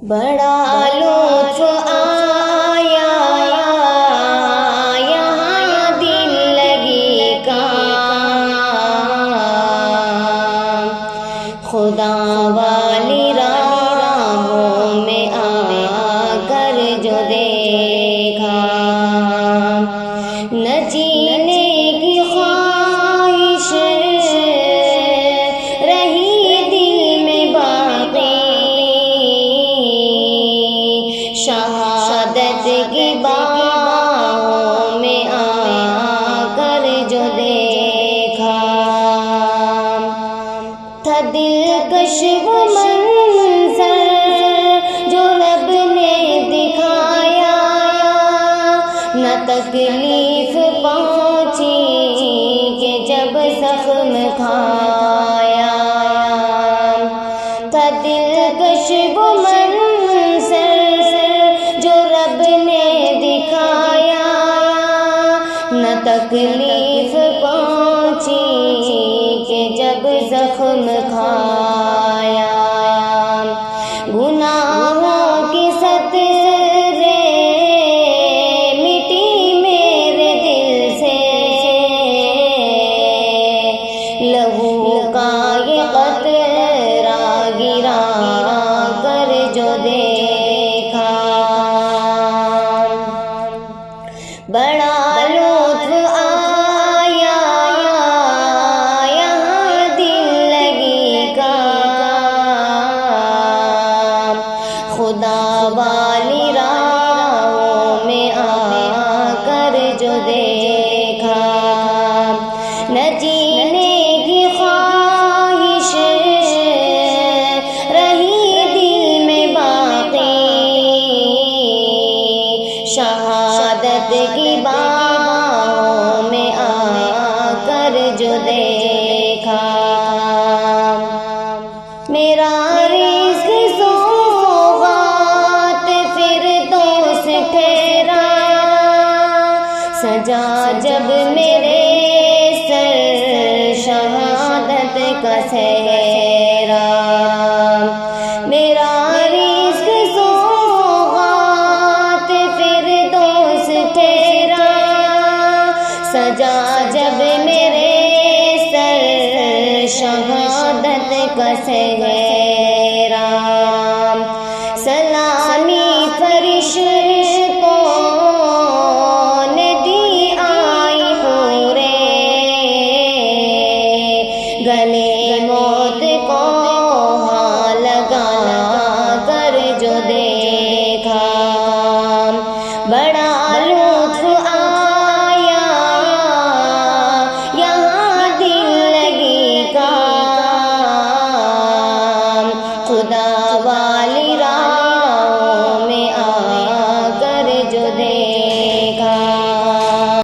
بڑا لطف آیا یہاں دل لگی کام، خدا والی راہوں میں آ کر جو دیکھا، نہ جینے کی خواہش رہی دل میں باقی، شہادت کی باہوں میں آ کر جو دیکھا، تھا دلکش وہ منظر جو رب نے دکھایا، نہ تکلیف پہنچی کہ جب زخم کھایا، تھا دلکش وہ منظر جو رب نے دکھایا، نہ تکلیف پہنچی کہ جب زخم کھایا، گناہوں کی سترے مٹی میرے دل سے، لہو کا یہ قطرہ گرا کر جو دیکھا، بڑا لطف آیا یہاں دل لگی کام، خدا والی راہوں میں آ کر جو دیکھا، نہ جینے کی خواہش رہی دل میں باقی، شہادت کی باہوں میں آ کر جو دیکھا، میرا رزق سوغات فردوس ٹھہرا، سجا جب میرے سر شہادت کا صحرا، میرا رزق سوغات فردوس ٹھہرا، سجا جب میرے سر شہادت کا صحرا، سلامی فرشتوں نے دی آئی پورے، گلے موت کو ہاں لگا کر جو دیکھا، بڑا